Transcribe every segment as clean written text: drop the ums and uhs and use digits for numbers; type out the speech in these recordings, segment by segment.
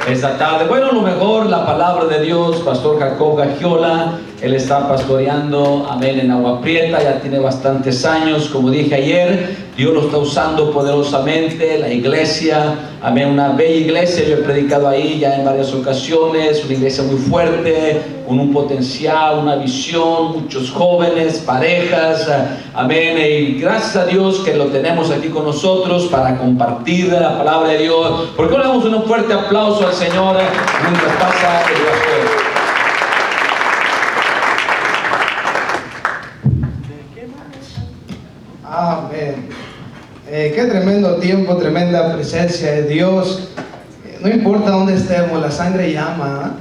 Esta tarde, bueno, lo mejor, la palabra de Dios, Pastor Jacob Gagiola, él está pastoreando, amén, en Agua Prieta, ya tiene bastantes años, como dije ayer, Dios lo está usando poderosamente, la iglesia, amén, una bella iglesia, yo he predicado ahí ya en varias ocasiones, una iglesia muy fuerte, con un potencial, una visión, muchos jóvenes, parejas, amén, y gracias a Dios que lo tenemos aquí con nosotros para compartir la palabra de Dios. ¿Por qué no le damos un fuerte aplauso al Señor mientras pasa el pastor? Amén. Qué tremendo tiempo, tremenda presencia de Dios. No importa dónde estemos, la sangre llama.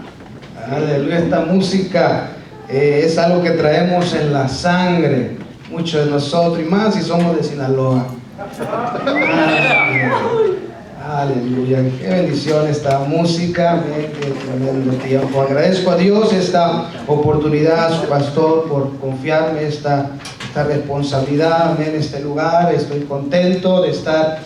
Aleluya, esta música es algo que traemos en la sangre, muchos de nosotros, y más si somos de Sinaloa. Aleluya, qué bendición esta música, amén, qué tremendo tiempo. Agradezco a Dios esta oportunidad, a su pastor, por confiarme esta responsabilidad, amén, en este lugar. Estoy contento de estar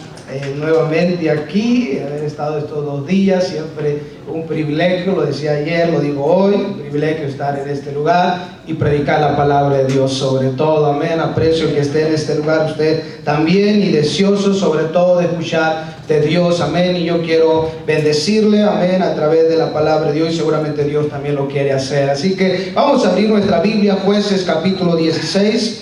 nuevamente aquí, haber estado estos 2 días, siempre un privilegio, lo decía ayer, lo digo hoy, un privilegio estar en este lugar y predicar la palabra de Dios sobre todo, amén. Aprecio que esté en este lugar usted también y deseoso sobre todo de escuchar de Dios, amén, y yo quiero bendecirle, amén, a través de la palabra de Dios, y seguramente Dios también lo quiere hacer. Así que vamos a abrir nuestra Biblia, Jueces capítulo 16.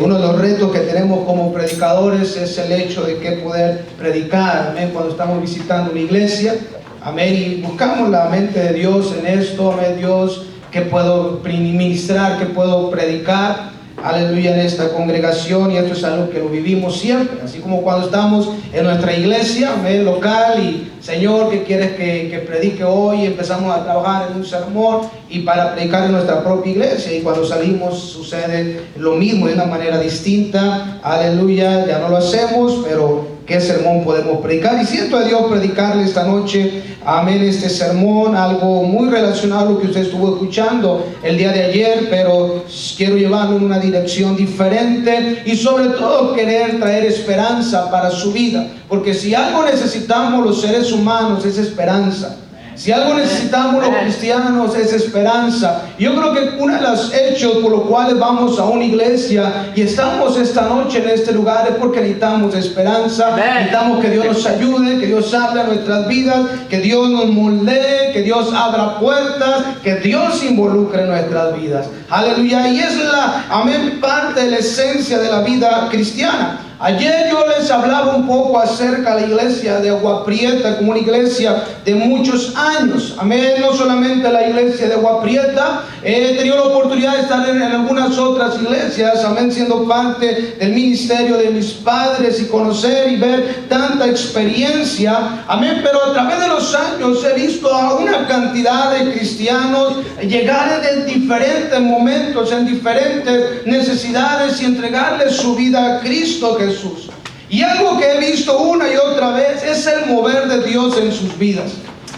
Uno de los retos que tenemos como predicadores es el hecho de que poder predicar, amén, cuando estamos visitando una iglesia, amén, y buscamos la mente de Dios en esto, amén, Dios, que puedo ministrar, que puedo predicar, aleluya, en esta congregación, y esto es algo que lo vivimos siempre, así como cuando estamos en nuestra iglesia, amén, local, y Señor, ¿qué quieres que predique hoy? Empezamos a trabajar en un sermón y para predicar en nuestra propia iglesia, y cuando salimos sucede lo mismo de una manera distinta, aleluya, ya no lo hacemos, pero ¿qué sermón podemos predicar? Y siento a Dios predicarle esta noche, amén, este sermón, algo muy relacionado a lo que usted estuvo escuchando el día de ayer, pero quiero llevarlo en una dirección diferente y sobre todo querer traer esperanza para su vida, porque si algo necesitamos los seres humanos es esperanza. Si algo necesitamos los cristianos es esperanza. Yo creo que uno de los hechos por los cuales vamos a una iglesia y estamos esta noche en este lugar es porque necesitamos esperanza. Necesitamos que Dios nos ayude, que Dios hable a nuestras vidas, que Dios nos moldee, que Dios abra puertas, que Dios se involucre en nuestras vidas. Aleluya. Y es amén, parte de la esencia de la vida cristiana. Ayer yo les hablaba un poco acerca de la iglesia de Agua Prieta como una iglesia de muchos años. Amén, no solamente la iglesia de Agua Prieta, he tenido la oportunidad de estar en algunas otras iglesias, amén, siendo parte del ministerio de mis padres y conocer y ver tanta experiencia, amén, pero a través de los años he visto a una cantidad de cristianos llegar en diferentes momentos, en diferentes necesidades y entregarles su vida a Cristo Jesús. Y algo que he visto una y otra vez es el mover de Dios en sus vidas.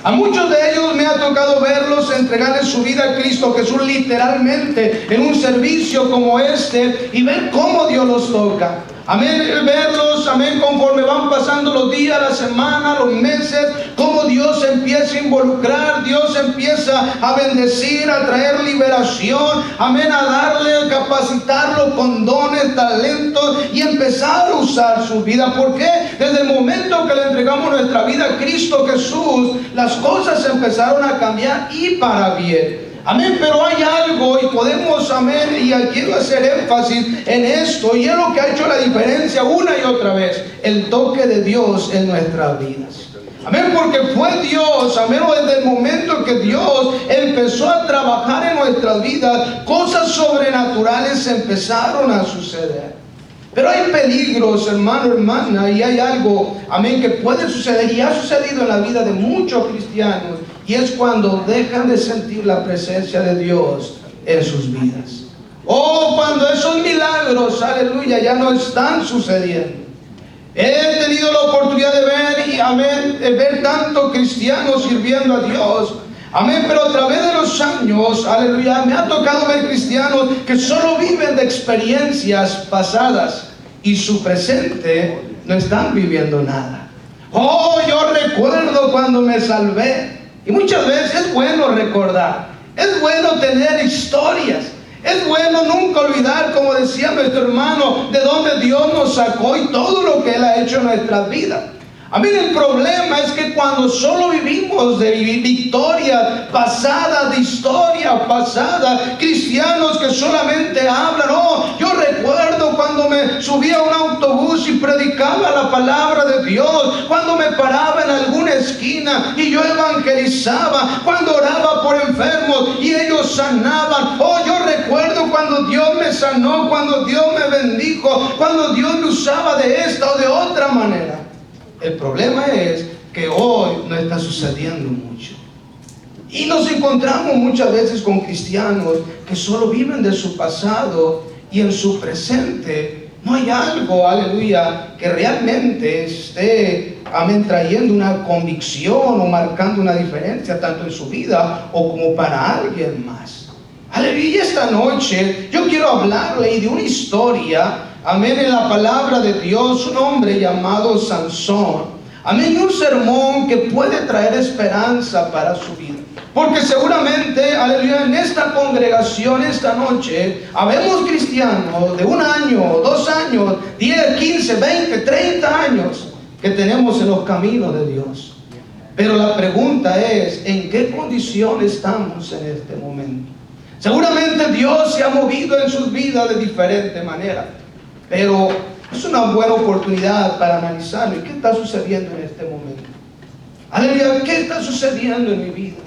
A muchos de ellos me ha tocado verlos entregarles su vida a Cristo Jesús literalmente en un servicio como este y ver cómo Dios los toca. Amén, verlos, amén, conforme van pasando los días, la semana, los meses, cómo Dios empieza a involucrar, Dios empieza a bendecir, a traer liberación, amén, a darle, a capacitarlo con dones, talentos y empezar a usar su vida. ¿Por qué? Desde el momento que le entregamos nuestra vida a Cristo Jesús, las cosas empezaron a cambiar y para bien. Amén, pero hay algo y podemos, amén, y quiero hacer énfasis en esto, y es lo que ha hecho la diferencia una y otra vez, el toque de Dios en nuestras vidas. Amén, porque fue Dios, amén, desde el momento que Dios empezó a trabajar en nuestras vidas, cosas sobrenaturales empezaron a suceder. Pero hay peligros, hermano, hermana, y hay algo, amén, que puede suceder y ha sucedido en la vida de muchos cristianos, y es cuando dejan de sentir la presencia de Dios en sus vidas. O cuando esos milagros, aleluya, ya no están sucediendo. He tenido la oportunidad de ver, y amén, de ver tantos cristianos sirviendo a Dios. Amén, pero a través de los años, aleluya, me ha tocado ver cristianos que solo viven de experiencias pasadas y su presente no están viviendo nada. Oh, yo recuerdo cuando me salvé. Y muchas veces es bueno recordar, es bueno tener historias, es bueno nunca olvidar, como decía nuestro hermano, de dónde Dios nos sacó y todo lo que Él ha hecho en nuestras vidas. A mí el problema es que cuando solo vivimos de victoria pasada, de historia pasada, cristianos que solamente hablan, oh, yo recuerdo cuando me subía a un autobús y predicaba la palabra de Dios, cuando me paraba en alguna esquina y yo evangelizaba, cuando oraba por enfermos y ellos sanaban, oh, yo recuerdo cuando Dios me sanó, cuando Dios me bendijo, cuando Dios me usaba de esta o de otra manera. El problema es que hoy no está sucediendo mucho. Y nos encontramos muchas veces con cristianos que solo viven de su pasado y en su presente no hay algo, aleluya, que realmente esté, amén, trayendo una convicción o marcando una diferencia tanto en su vida o como para alguien más. Aleluya, y esta noche yo quiero hablarle de una historia, amén, en la palabra de Dios, un hombre llamado Sansón. Amén, y un sermón que puede traer esperanza para su vida. Porque seguramente, aleluya, en esta congregación esta noche, habemos cristianos de 1 año, 2 años, 10, 15, 20, 30 años que tenemos en los caminos de Dios. Pero la pregunta es, ¿en qué condición estamos en este momento? Seguramente Dios se ha movido en sus vidas de diferente manera. Pero es una buena oportunidad para analizarlo. ¿Y qué está sucediendo en este momento? Aleluya, ¿qué está sucediendo en mi vida?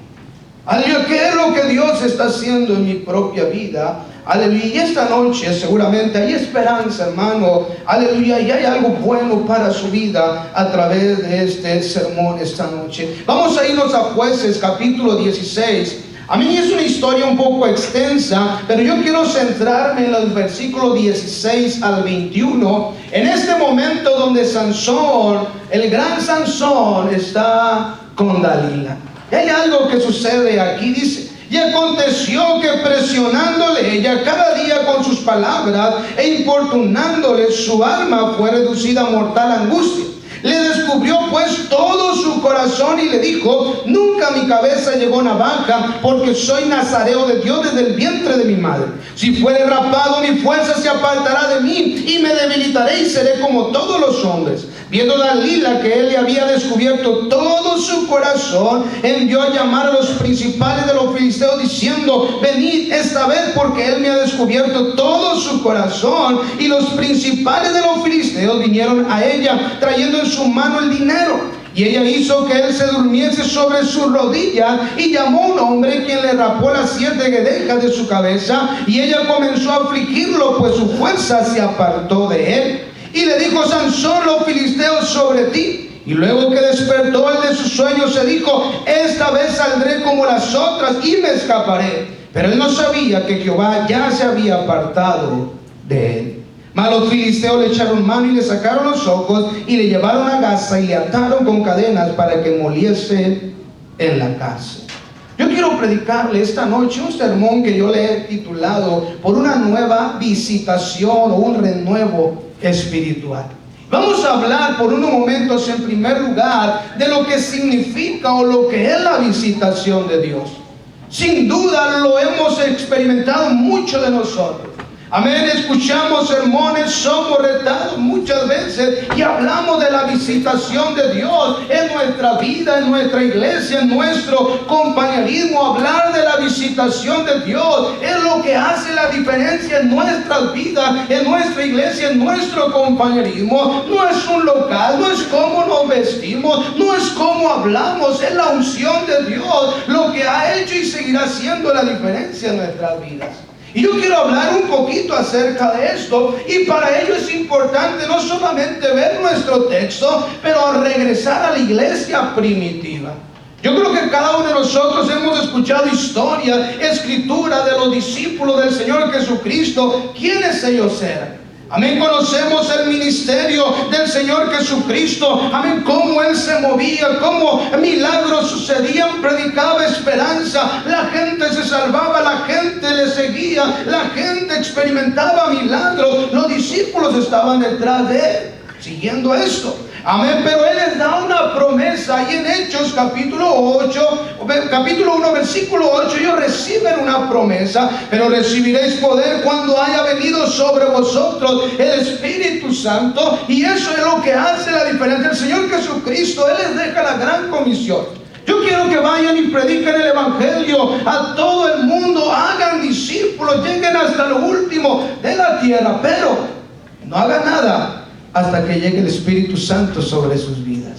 Aleluya, ¿qué es lo que Dios está haciendo en mi propia vida? Aleluya. Y esta noche seguramente hay esperanza, hermano. Aleluya. Y hay algo bueno para su vida a través de este sermón esta noche. Vamos a irnos a Jueces capítulo 16. A mí es una historia un poco extensa, pero yo quiero centrarme en los versículos 16 al 21. En este momento donde Sansón, el gran Sansón, está con Dalila. Y hay algo que sucede aquí, dice: y aconteció que presionándole ella cada día con sus palabras e importunándole, su alma fue reducida a mortal angustia. Le descubrió pues todo su corazón y le dijo: nunca mi cabeza llevó navaja, porque soy nazareo de Dios desde el vientre de mi madre. Si fuere rapado, mi fuerza se apartará de mí y me debilitaré y seré como todos los hombres. Viendo Dalila que él le había descubierto todo su corazón, envió a llamar a los principales de los filisteos diciendo: venid esta vez, porque él me ha descubierto todo su corazón. Y los principales de los filisteos vinieron a ella trayendo en su mano el dinero. Y ella hizo que él se durmiese sobre sus rodillas y llamó a un hombre, quien le rapó las 7 guedejas de su cabeza. Y ella comenzó a afligirlo, pues su fuerza se apartó de él. Y le dijo: Sansón, los filisteos sobre ti. Y luego que despertó él de su sueño, se dijo: esta vez saldré como las otras y me escaparé. Pero él no sabía que Jehová ya se había apartado de él. Mas los filisteos le echaron mano y le sacaron los ojos y le llevaron a Gaza y le ataron con cadenas para que moliese en la cárcel. Yo quiero predicarle esta noche un sermón que yo le he titulado por una nueva visitación o un renuevo espiritual. Vamos a hablar por unos momentos en primer lugar de lo que significa o lo que es la visitación de Dios. Sin duda lo hemos experimentado muchos de nosotros. Amén, escuchamos sermones, somos retados muchas veces y hablamos de la visitación de Dios en nuestra vida, en nuestra iglesia, en nuestro compañerismo. Hablar de la visitación de Dios es lo que hace la diferencia en nuestras vidas, en nuestra iglesia, en nuestro compañerismo. No es un local, no es cómo nos vestimos, no es cómo hablamos, es la unción de Dios lo que ha hecho y seguirá siendo la diferencia en nuestras vidas. Y yo quiero hablar un poquito acerca de esto, y para ello es importante no solamente ver nuestro texto, pero regresar a la iglesia primitiva. Yo creo que cada uno de nosotros hemos escuchado historias, escrituras de los discípulos del Señor Jesucristo. ¿Quiénes ellos eran? Amén, conocemos el ministerio del Señor Jesucristo. Amén, cómo Él se movía, cómo milagros sucedían, predicaba esperanza, la gente se salvaba, la gente le seguía, la gente experimentaba milagros. Los discípulos estaban detrás de Él, siguiendo esto. Amén, pero Él les da una promesa y en Hechos capítulo 1 versículo 8, ellos reciben una promesa: pero recibiréis poder cuando haya venido sobre vosotros el Espíritu Santo. Y eso es lo que hace la diferencia. El Señor Jesucristo, Él les deja la gran comisión. Yo quiero que vayan y prediquen el Evangelio a todo el mundo, hagan discípulos, lleguen hasta lo último de la tierra, pero no hagan nada hasta que llegue el Espíritu Santo sobre sus vidas.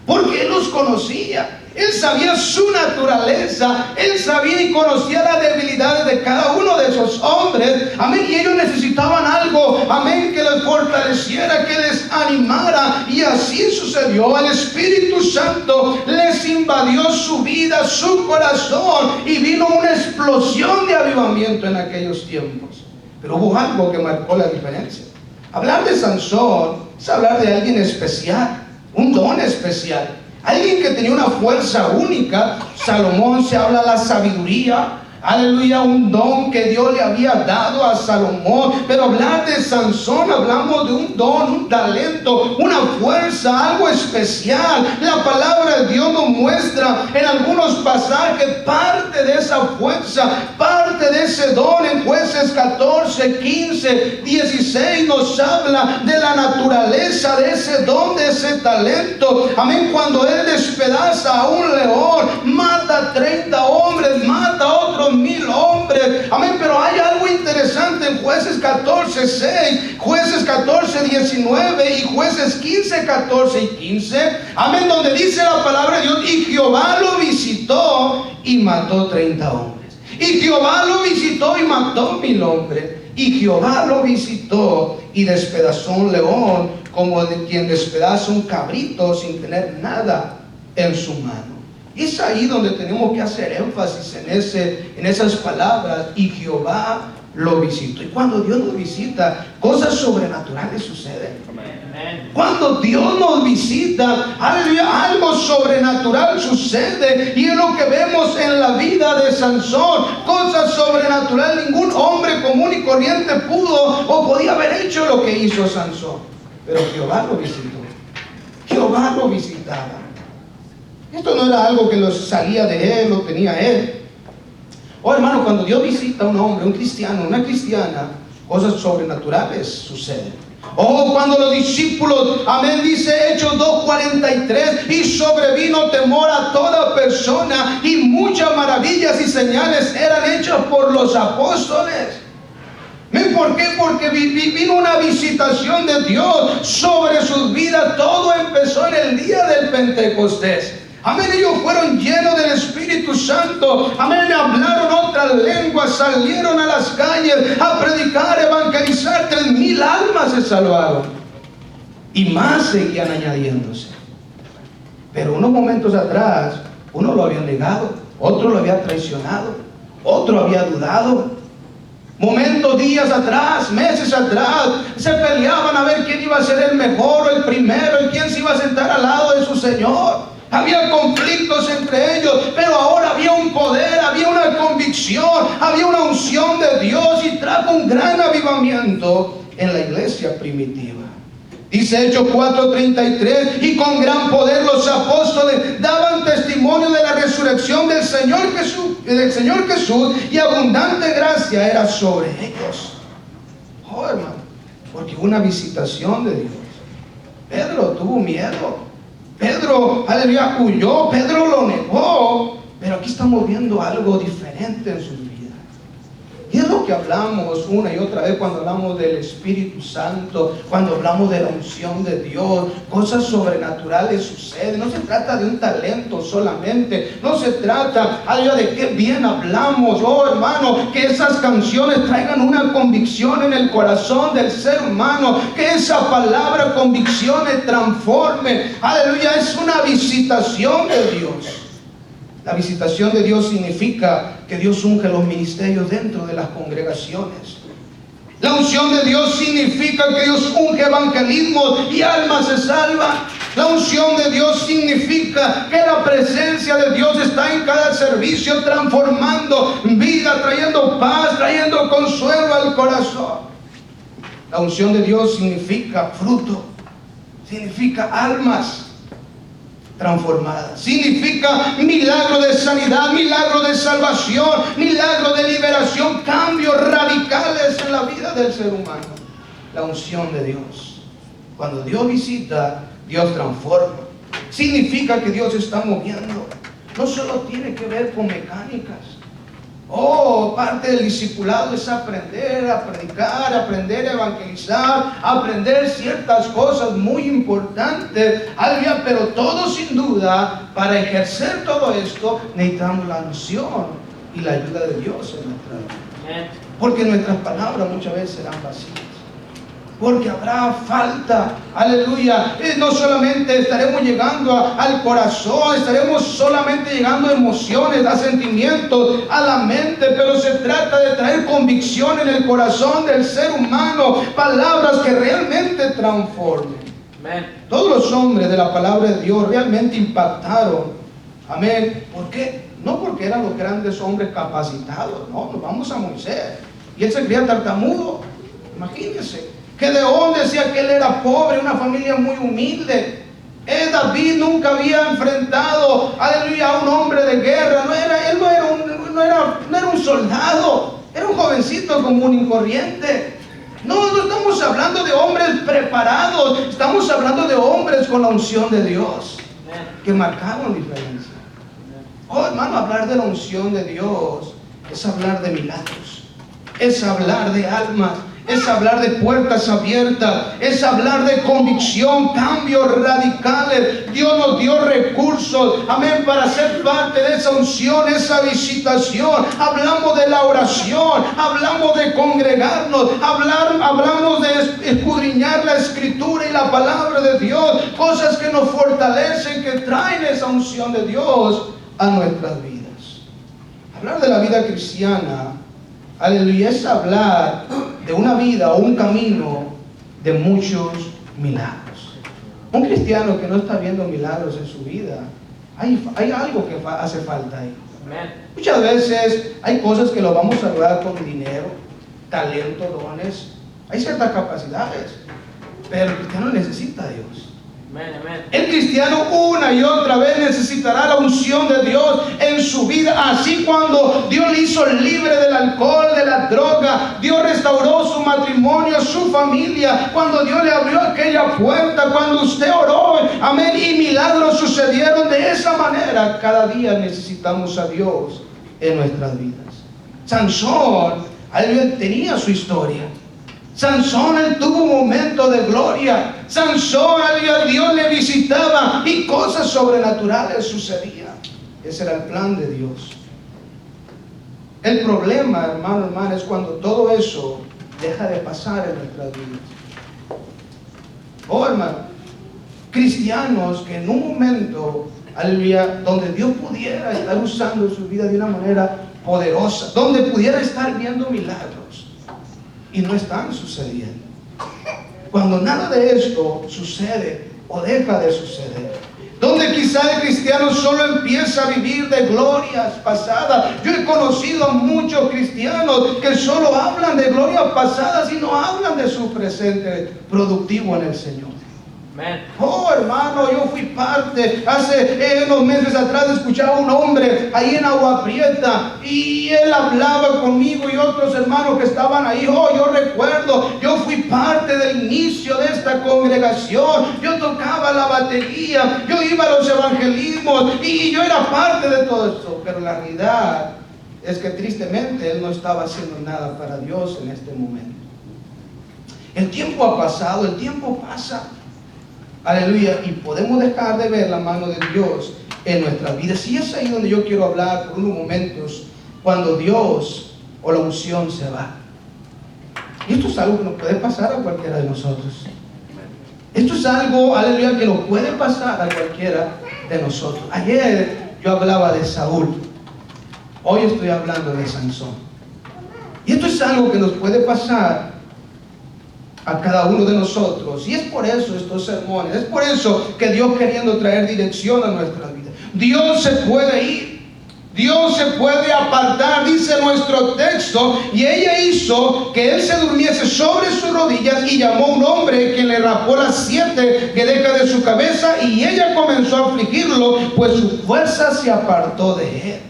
Porque Él los conocía, Él sabía su naturaleza, Él sabía y conocía las debilidades de cada uno de esos hombres. Amén, y ellos necesitaban algo, amén, que les fortaleciera, que les animara. Y así sucedió. El Espíritu Santo les invadió su vida, su corazón, y vino una explosión de avivamiento en aquellos tiempos. Pero hubo algo que marcó la diferencia. Hablar de Sansón es hablar de alguien especial, un don especial, alguien que tenía una fuerza única. Salomón, se habla de la sabiduría, aleluya, un don que Dios le había dado a Salomón. Pero hablar de Sansón, hablamos de un don, un talento, una fuerza, algo especial. La palabra de Dios nos muestra en algunos pasajes parte de esa fuerza, parte de ese don. En Jueces 14, 15, 16 nos habla de la naturaleza de ese don, de ese talento. Amén, cuando Él despedaza a un león, mata 30 hombres, mata a otros 1000 hombres. Amén, pero hay algo interesante en Jueces 14, 6, Jueces 14, 19 y Jueces 15, 14 y 15. Amén, donde dice la palabra de Dios: y Jehová lo visitó y mató 30 hombres. Y Y Jehová lo visitó y mató 1000 hombres. Y Jehová lo visitó y despedazó un león, como de quien despedaza un cabrito sin tener nada en su mano. Y es ahí donde tenemos que hacer énfasis en esas palabras. Y Jehová lo visitó. Y cuando Dios nos visita, cosas sobrenaturales suceden. Cuando Dios nos visita, algo sobrenatural sucede. Y es lo que vemos en la vida de Sansón. Cosas sobrenaturales. Ningún hombre común y corriente pudo o podía haber hecho lo que hizo Sansón. Pero Jehová lo visitó. Jehová lo visitaba. Esto no era algo que lo salía de él, lo tenía él. Oh, hermano, cuando Dios visita a un hombre, un cristiano, una cristiana, cosas sobrenaturales suceden. Oh, cuando los discípulos, amén, dice Hechos 2:43, y sobrevino temor a toda persona, y muchas maravillas y señales eran hechas por los apóstoles. ¿Por qué? Porque vino una visitación de Dios sobre sus vidas. Todo empezó en el día del Pentecostés. Amén, ellos fueron llenos del Espíritu Santo. Amén, hablaron otras lenguas, salieron a las calles a predicar, evangelizar. 3000 almas se salvaron. Y más seguían añadiéndose. Pero unos momentos atrás, uno lo había negado, otro lo había traicionado, otro había dudado. Momentos, días atrás, meses atrás, se peleaban a ver quién iba a ser el mejor o el primero, y quién se iba a sentar al lado de su Señor. Había conflictos entre ellos, pero ahora había un poder, había una convicción, había una unción de Dios, y trajo un gran avivamiento en la iglesia primitiva. Dice Hechos 4:33, y con gran poder los apóstoles daban testimonio de la resurrección del Señor Jesús, y abundante gracia era sobre ellos. Oh, hermano, porque hubo una visitación de Dios. Pedro tuvo miedo. Pedro, aleluya, huyó. Pedro lo negó. Pero aquí estamos viendo algo diferente en sus vidas. Y es lo que hablamos una y otra vez cuando hablamos del Espíritu Santo, cuando hablamos de la unción de Dios. Cosas sobrenaturales suceden. No se trata de un talento solamente. No se trata, aleluya, de qué bien hablamos. Oh, hermano, que esas canciones traigan una convicción en el corazón del ser humano. Que esa palabra convicciones transforme. Aleluya, es una visitación de Dios. La visitación de Dios significa que Dios unge los ministerios dentro de las congregaciones. La unción de Dios significa que Dios unge evangelismo y almas se salvan. La unción de Dios significa que la presencia de Dios está en cada servicio, transformando vida, trayendo paz, trayendo consuelo al corazón. La unción de Dios significa fruto, significa almas transformadas, significa milagro de sanidad, milagro de salvación, milagro de liberación, cambios radicales en la vida del ser humano. La unción de Dios. Cuando Dios visita, Dios transforma. Significa que Dios está moviendo. No solo tiene que ver con mecánicas. Oh, parte del discipulado es aprender a predicar, aprender a evangelizar, aprender ciertas cosas muy importantes. Aleluya, pero todo sin duda, para ejercer todo esto, necesitamos la unción y la ayuda de Dios en nuestra vida. Porque nuestras palabras muchas veces serán vacías. Porque habrá falta, aleluya. No solamente estaremos llegando al corazón, estaremos solamente llegando a emociones, a sentimientos, a la mente, pero se trata de traer convicción en el corazón del ser humano, palabras que realmente transformen. Amén. Todos los hombres de la palabra de Dios realmente impactaron. Amén. ¿Por qué? No porque eran los grandes hombres capacitados, no, nos vamos a Moisés. Y él se creía tartamudo, imagínense. Gedeón decía que él era pobre, una familia muy humilde. David nunca había enfrentado, aleluya, a un hombre de guerra. Él no era un soldado, era un jovencito común y corriente. No estamos hablando de hombres preparados, estamos hablando de hombres con la unción de Dios, que marcaron diferencia. Oh, hermano, hablar de la unción de Dios es hablar de milagros, es hablar de almas, es hablar de puertas abiertas, es hablar de convicción, cambios radicales. Dios nos dio recursos, amén, para ser parte de esa unción, esa visitación. Hablamos de la oración, hablamos de congregarnos, hablamos de escudriñar la escritura y la palabra de Dios, cosas que nos fortalecen, que traen esa unción de Dios a nuestras vidas. Hablar de la vida cristiana, aleluya, es hablar de una vida o un camino de muchos milagros. Un cristiano que no está viendo milagros en su vida, hay algo que hace falta ahí. Muchas veces hay cosas que lo vamos a lograr con dinero, talento, dones, hay ciertas capacidades, pero el cristiano necesita a Dios. El cristiano una y otra vez necesitará la unción de Dios en su vida. Así cuando Dios le hizo libre del alcohol, de la droga, Dios restauró su matrimonio, su familia, cuando Dios le abrió aquella puerta, cuando usted oró, amén, y milagros sucedieron de esa manera. Cada día necesitamos a Dios en nuestras vidas. Sansón, él tenía su historia. Sansón, él tuvo un momento de gloria. Sansón, a Dios le visitaba y cosas sobrenaturales sucedían. Ese era el plan de Dios. El problema, hermano, es cuando todo eso deja de pasar en nuestras vidas. Oh, hermano, cristianos que en un momento, aleluya, donde Dios pudiera estar usando su vida de una manera poderosa, donde pudiera estar viendo milagros, y no están sucediendo. Cuando nada de esto sucede o deja de suceder, donde quizá el cristiano solo empieza a vivir de glorias pasadas. Yo he conocido a muchos cristianos que solo hablan de glorias pasadas y no hablan de su presente productivo en el Señor. Oh, hermano, yo fui parte, hace unos meses atrás escuchaba a un hombre ahí en Agua Prieta y él hablaba conmigo y otros hermanos que estaban ahí. Oh, yo recuerdo, yo fui parte del inicio de esta congregación, yo tocaba la batería, yo iba a los evangelismos y yo era parte de todo esto. Pero la realidad es que tristemente él no estaba haciendo nada para Dios en este momento. El tiempo ha pasado, el tiempo pasa. Aleluya, y podemos dejar de ver la mano de Dios en nuestras vidas. Y es ahí donde yo quiero hablar por unos momentos, cuando Dios o la unción se va. Y esto es algo que nos puede pasar a cualquiera de nosotros. Esto es algo, aleluya, que nos puede pasar a cualquiera de nosotros. Ayer yo hablaba de Saúl, hoy estoy hablando de Sansón. Y esto es algo que nos puede pasar a cada uno de nosotros. Y es por eso estos sermones, es por eso que Dios, queriendo traer dirección a nuestra vida, Dios se puede ir, Dios se puede apartar, dice nuestro texto, y ella hizo que él se durmiese sobre sus rodillas y llamó a un hombre que le rapó las 7 guedecas de su cabeza, y ella comenzó a afligirlo, pues su fuerza se apartó de él.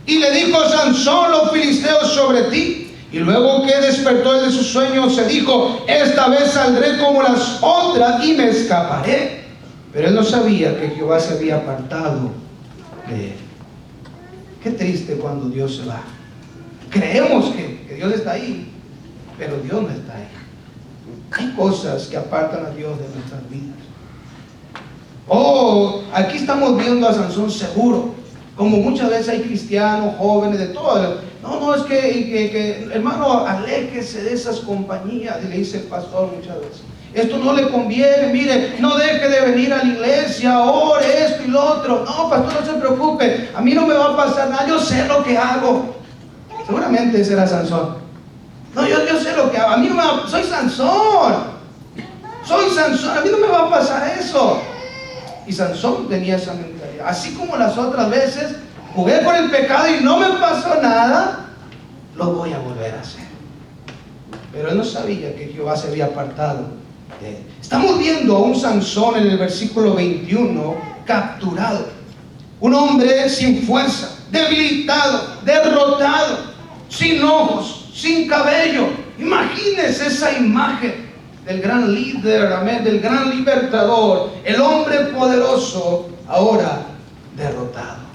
Y le dijo: Sansón, los filisteos sobre ti. Y luego que despertó de su sueño, se dijo: esta vez saldré como las otras y me escaparé. Pero él no sabía que Jehová se había apartado de él. Qué triste cuando Dios se va. Creemos que Dios está ahí, pero Dios no está ahí. Hay cosas que apartan a Dios de nuestras vidas. Oh, aquí estamos viendo a Sansón seguro, como muchas veces hay cristianos, jóvenes, de todo. No, es que hermano, aléjese de esas compañías, le dice el pastor muchas veces. Esto no le conviene, mire, no deje de venir a la iglesia, ore esto y lo otro. No, pastor, no se preocupe, a mí no me va a pasar nada, yo sé lo que hago. Seguramente ese era Sansón. No, yo sé lo que hago, a mí no me va, soy Sansón, a mí no me va a pasar eso. Y Sansón tenía esa mentalidad. Así como las otras veces, jugué con el pecado y no me pasó nada, lo voy a volver a hacer. Pero él no sabía que Jehová se había apartado de él. Estamos viendo a un Sansón en el versículo 21, capturado. Un hombre sin fuerza, debilitado, derrotado, sin ojos, sin cabello. Imagínense esa imagen del gran líder, amén, del gran libertador, el hombre poderoso, ahora derrotado.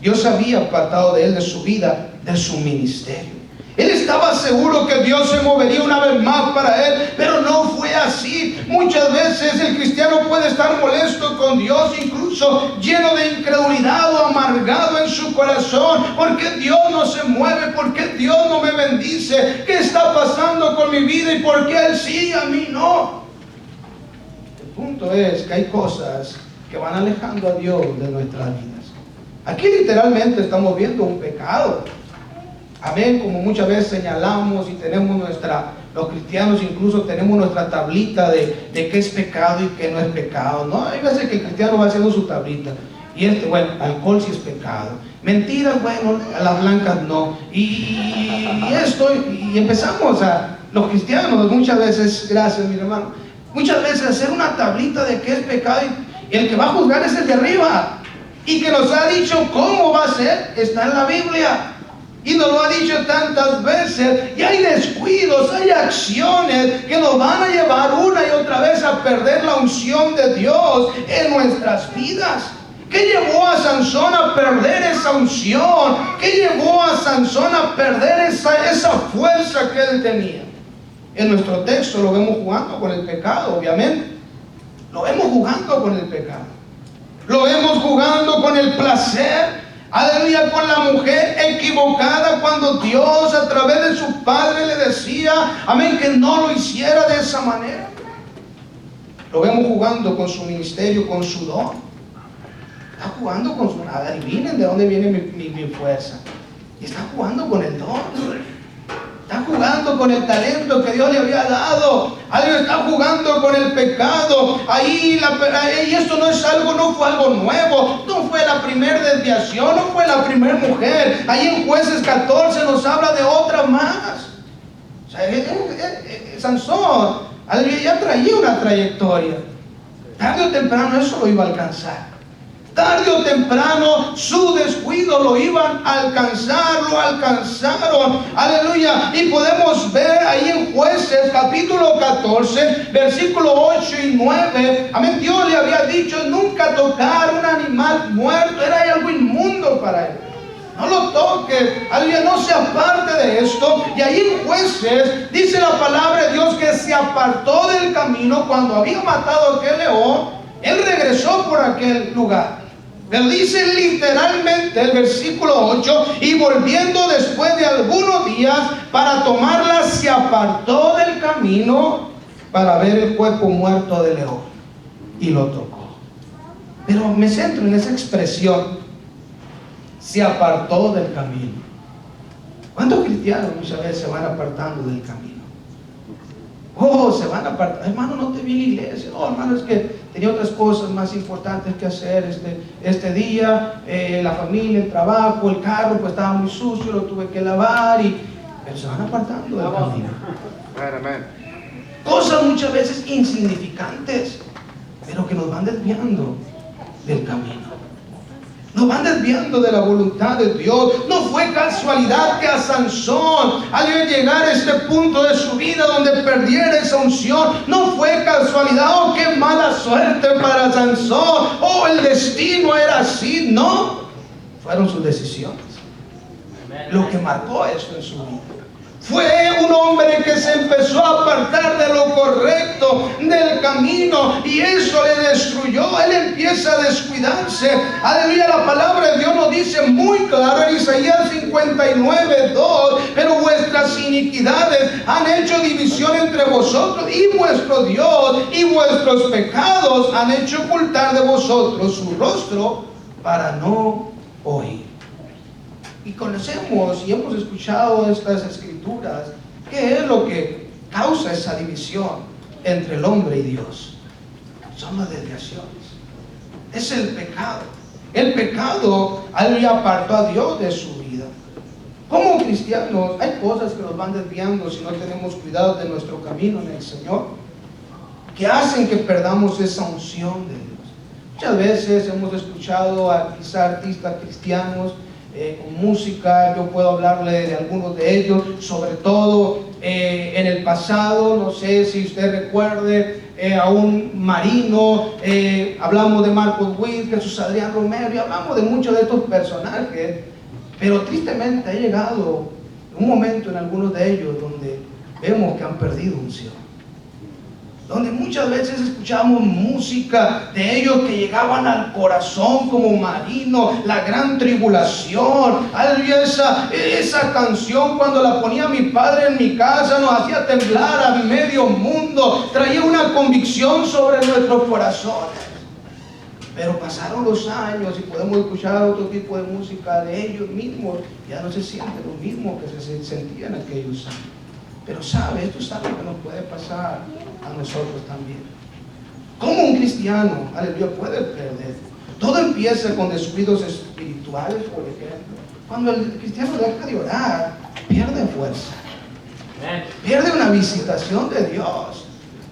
Dios había apartado de él, de su vida, de su ministerio. Él estaba seguro que Dios se movería una vez más para él, pero no fue así. Muchas veces el cristiano puede estar molesto con Dios, incluso lleno de incredulidad o amargado en su corazón. ¿Por qué Dios no se mueve? ¿Por qué Dios no me bendice? ¿Qué está pasando con mi vida y por qué Él sí y a mí no? El punto es que hay cosas que van alejando a Dios de nuestras vidas. Aquí literalmente estamos viendo un pecado. Amén, como muchas veces señalamos y tenemos los cristianos incluso tenemos nuestra tablita de qué es pecado y qué no es pecado, ¿no? Hay veces que el cristiano va haciendo su tablita. Y bueno, alcohol sí es pecado. Mentiras, bueno, a las blancas no. Y empezamos los cristianos muchas veces, gracias mi hermano, muchas veces hacer una tablita de qué es pecado y el que va a juzgar es el de arriba. Y que nos ha dicho cómo va a ser, está en la Biblia. Y nos lo ha dicho tantas veces. Y hay descuidos, hay acciones que nos van a llevar una y otra vez a perder la unción de Dios en nuestras vidas. ¿Qué llevó a Sansón a perder esa unción? ¿Qué llevó a Sansón a perder esa fuerza que él tenía? En nuestro texto lo vemos jugando con el pecado, obviamente. Lo vemos jugando con el pecado. Lo vemos jugando con el placer. Aleluya, con la mujer equivocada, cuando Dios a través de su padre le decía, amén, que no lo hiciera de esa manera. Lo vemos jugando con su ministerio, con su don. Está jugando con su... Adivinen de dónde viene mi fuerza. Y está jugando con el don. Está jugando con el talento que Dios le había dado. Alguien está jugando con el pecado. Y esto no fue algo nuevo. No fue la primera desviación, no fue la primera mujer. Ahí en Jueces 14 nos habla de otra más. O sea, Sansón, alguien ya traía una trayectoria. Tarde o temprano eso lo iba a alcanzar. Tarde o temprano su descuido lo iban a alcanzar, lo alcanzaron. Aleluya. Y podemos ver ahí en Jueces capítulo 14, versículo 8 y 9. Amén. Dios le había dicho nunca tocar un animal muerto. Era algo inmundo para él. No lo toque, aleluya, no se aparte de esto. Y ahí en Jueces dice la palabra de Dios que se apartó del camino cuando había matado a aquel león. Él regresó por aquel lugar. Pero dice literalmente el versículo 8, y volviendo después de algunos días para tomarla, se apartó del camino para ver el cuerpo muerto del león y lo tocó. Pero me centro en esa expresión, se apartó del camino. ¿Cuántos cristianos muchas veces se van apartando del camino? Oh, se van a apartar. Hermano, no te vi en la iglesia. No, hermano, es que tenía otras cosas más importantes que hacer este día. La familia, el trabajo, el carro, pues estaba muy sucio, lo tuve que lavar. Pero se van apartando del camino. Cosas muchas veces insignificantes, pero que nos van desviando del camino. Nos van desviando de la voluntad de Dios. No fue casualidad que a Sansón, al llegar a este punto de su vida donde perdiera esa unción, no fue casualidad. Oh, qué mala suerte para Sansón. Oh, el destino era así. No, fueron sus decisiones lo que marcó esto en su vida. Fue un hombre que se empezó a apartar de lo correcto, del camino, y eso le destruyó. Él empieza a descuidarse. Aleluya, la palabra de Dios nos dice muy claro en Isaías 59:2, pero vuestras iniquidades han hecho división entre vosotros y vuestro Dios, y vuestros pecados han hecho ocultar de vosotros su rostro para no oír. Y conocemos y hemos escuchado estas escrituras. ¿Qué es lo que causa esa división entre el hombre y Dios? Son las desviaciones. Es el pecado. El pecado apartó a Dios de su vida. Como cristianos hay cosas que nos van desviando si no tenemos cuidado de nuestro camino en el Señor, que hacen que perdamos esa unción de Dios. Muchas veces hemos escuchado a quizá artistas cristianos con música. Yo puedo hablarle de algunos de ellos, sobre todo en el pasado. No sé si usted recuerde a un marino, hablamos de Marcos Witt, Jesús Adrián Romero, y hablamos de muchos de estos personajes, pero tristemente ha llegado un momento en algunos de ellos donde vemos que han perdido unción, donde muchas veces escuchamos música de ellos que llegaban al corazón como marino, la gran tribulación. Aleluya, esa canción cuando la ponía mi padre en mi casa nos hacía temblar a medio mundo, traía una convicción sobre nuestros corazones. Pero pasaron los años y podemos escuchar otro tipo de música de ellos mismos, ya no se siente lo mismo que se sentía en aquellos años. Pero sabe, esto es algo que nos puede pasar a nosotros también. ¿Cómo un cristiano, aleluya, puede perder? Todo empieza con descuidos espirituales, por ejemplo. Cuando el cristiano deja de orar, pierde fuerza, pierde una visitación de Dios.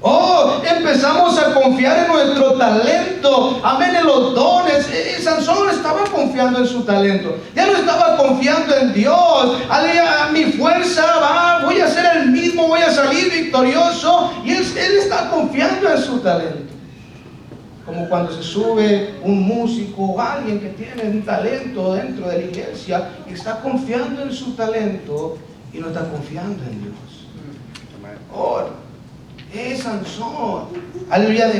Oh, empezamos a confiar en nuestro talento, amén, en los dones. Sansón estaba confiando en su talento, ya no estaba confiando en Dios. Aleluya, mi fuerza voy a ser el mismo, voy a salir victorioso. Y él está confiando en su talento. Como cuando se sube un músico o alguien que tiene un talento dentro de la iglesia y está confiando en su talento y no está confiando en Dios. Oh, Sansón, aleluya,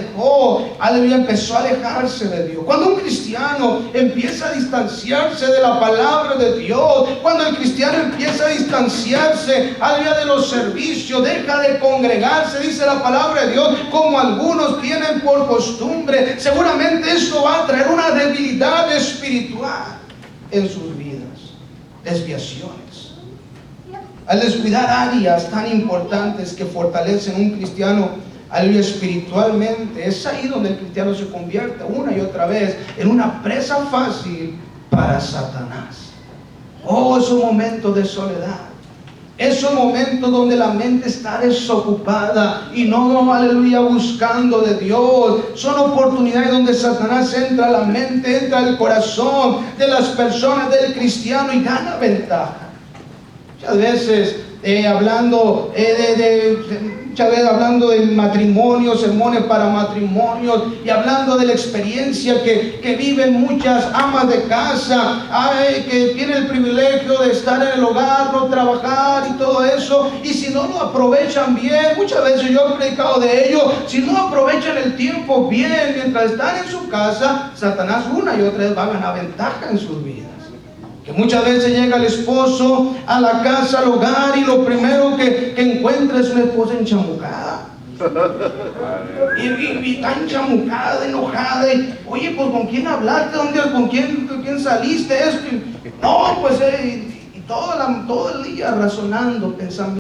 empezó a alejarse de Dios. Cuando un cristiano empieza a distanciarse de la palabra de Dios, cuando el cristiano empieza a distanciarse, aleluya, de los servicios, deja de congregarse, dice la palabra de Dios, como algunos tienen por costumbre, seguramente esto va a traer una debilidad espiritual en sus vidas, desviaciones. Al descuidar áreas tan importantes que fortalecen un cristiano, aleluya, espiritualmente, es ahí donde el cristiano se convierte una y otra vez en una presa fácil para Satanás. Oh, es un momento de soledad, es un momento donde la mente está desocupada y no, aleluya, buscando de Dios. Son oportunidades donde Satanás entra a la mente, entra al corazón de las personas, del cristiano, y gana ventaja. Muchas veces hablando de matrimonios, sermones para matrimonios, y hablando de la experiencia que viven muchas amas de casa, que tienen el privilegio de estar en el hogar, no trabajar y todo eso, y si no lo aprovechan bien, muchas veces yo he predicado de ello, si no aprovechan el tiempo bien mientras están en su casa, Satanás una y otra vez va a ganar ventaja en sus vidas. Que muchas veces llega el esposo a la casa, al hogar, y lo primero que encuentra es una esposa enchamucada. Y está enchamucada, enojada. Y, oye, pues ¿con quién hablaste? ¿Con quién saliste? Esto. No, pues todo el día razonando, pensando.